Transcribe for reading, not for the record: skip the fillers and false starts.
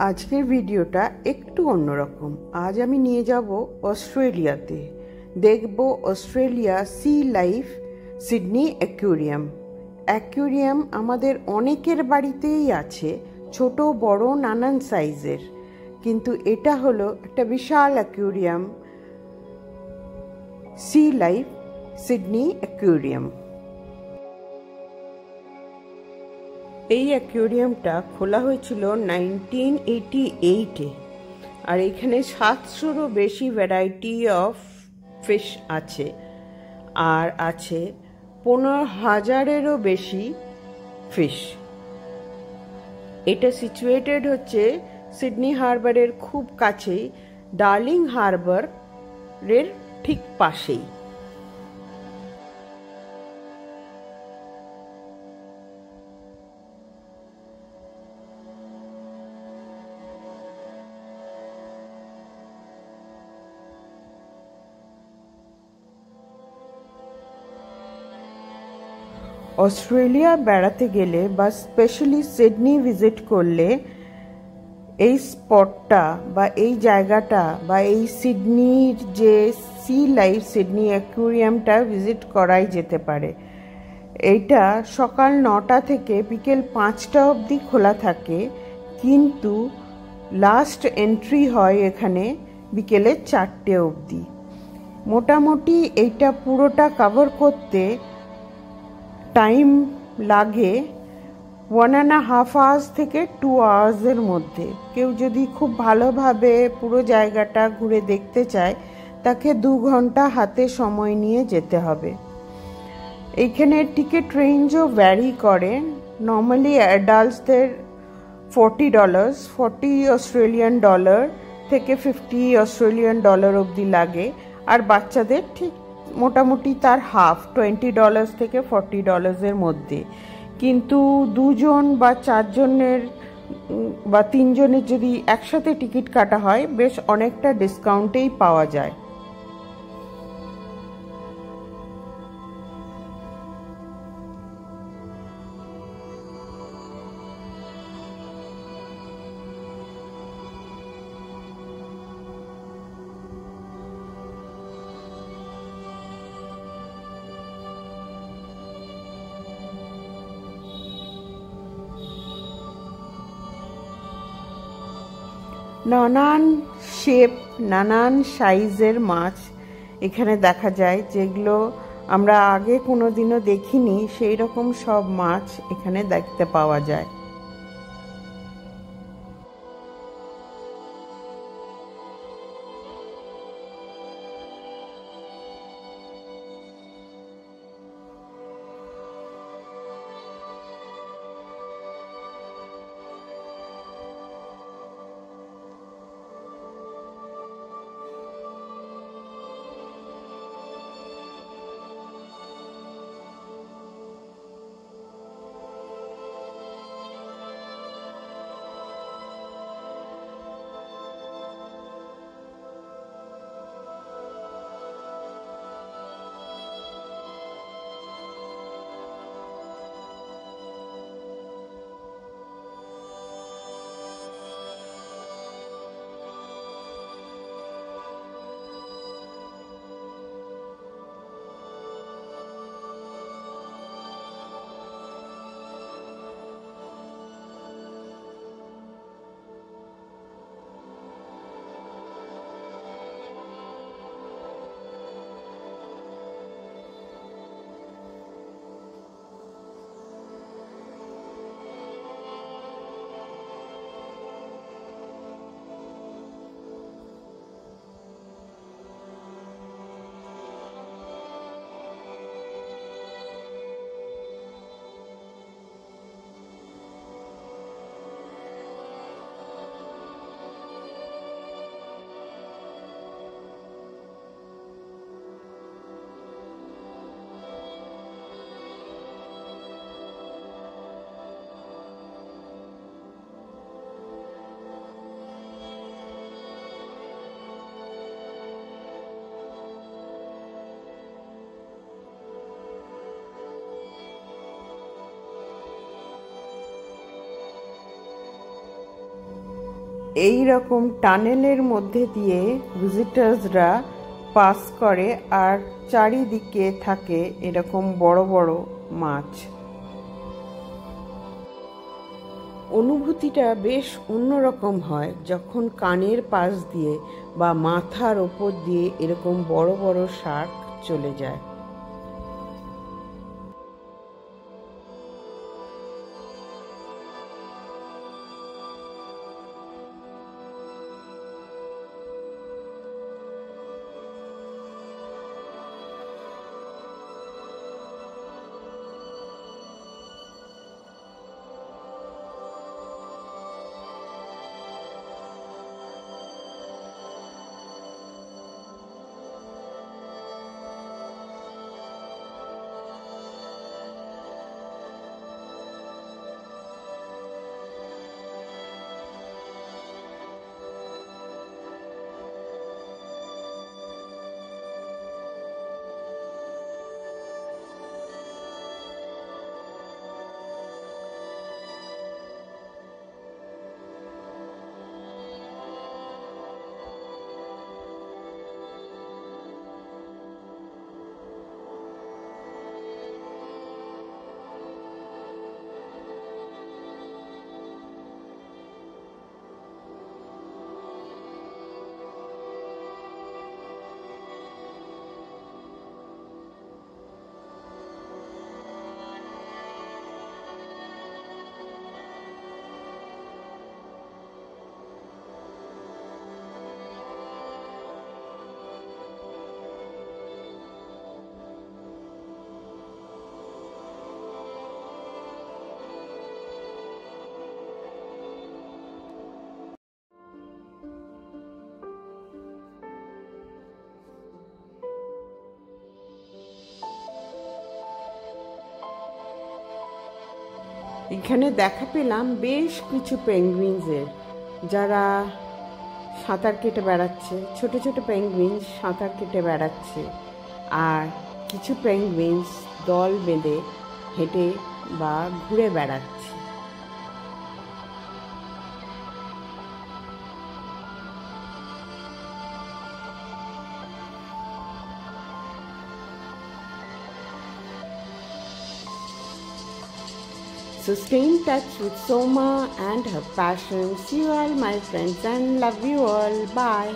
আজকের ভিডিওটা একটু অন্যরকম। আজ আমি নিয়ে যাব অস্ট্রেলিয়াতে, দেখব Australia sea life Sydney aquarium. Aquarium আমাদের অনেকের বাড়িতেই আছে, ছোট বড় নানান সাইজের, কিন্তু এটা হলো একটা বিশাল aquarium, sea life Sydney aquarium. এই অ্যাকুয়ারিয়ামটা খোলা হয়েছিল 1988-এ, আর এখানে 700-রও বেশি ভ্যারাইটি অফ ফিশ আছে, আর আছে 15,000-এরও বেশি ফিশ। এটা সিচুয়েটেড হচ্ছে সিডনি হারবারের খুব কাছেই, ডার্লিং হারবারের ঠিক পাশেই। অস্ট্রেলিয়া বেড়াতে গেলে বা স্পেশালি সিডনি ভিজিট করলে এই স্পটটা বা এই জায়গাটা বা এই সিডনির যে সি লাইফ সিডনি অ্যাকুয়ারিয়ামটা ভিজিট করাই যেতে পারে। এইটা সকাল 9টা থেকে বিকেল 5টা অবধি খোলা থাকে, কিন্তু লাস্ট এন্ট্রি হয় এখানে বিকেলে 4টে অবধি। মোটামুটি এইটা পুরোটা কভার করতে টাইম লাগে 1.5 hours থেকে 2 hours-এর মধ্যে। কেউ যদি খুব ভালোভাবে পুরো জায়গাটা ঘুরে দেখতে চায়, তাকে 2 ঘন্টা হাতে সময় নিয়ে যেতে হবে। এইখানে টিকিট রেঞ্জও ভ্যারি করে। নর্মালি অ্যাডাল্টসদের $40, $40 থেকে $50 অবধি লাগে, আর বাচ্চাদের ঠিক মোটামুটি তার হাফ, $20 থেকে $40-এর মধ্যে। কিন্তু 2 জন বা 4 জনের বা 3 জনের যদি একসাথে টিকিট কাটা হয়, বেশ অনেকটা ডিসকাউন্টেই পাওয়া যায়। নানান শেপ, নানান সাইজের মাছ এখানে দেখা যায়, যেগুলো আমরা আগে কোনোদিনও দেখিনি, সেই রকম সব মাছ এখানে দেখতে পাওয়া যায়। এই রকম টানেলের মধ্যে দিয়ে ভিজিটার্সরা পাস করে আর চারিদিকে থাকে এরকম বড় বড় মাছ। অনুভূতিটা বেশ অন্যরকম হয় যখন কানের পাশ দিয়ে বা মাথার ওপর দিয়ে এরকম বড় বড় শার্ক চলে যায়। এখানে দেখা পেলাম বেশ কিছু পেঙ্গুইনসের, যারা সাঁতার কেটে বেড়াচ্ছে। ছোট ছোট পেঙ্গুইন সাঁতার কেটে বেড়াচ্ছে, আর কিছু পেঙ্গুইনস দল বেঁধে হেঁটে বা ঘুরে বেড়াচ্ছে। So stay in touch with Soma and her passion. See you all, my friends, and love you all. Bye.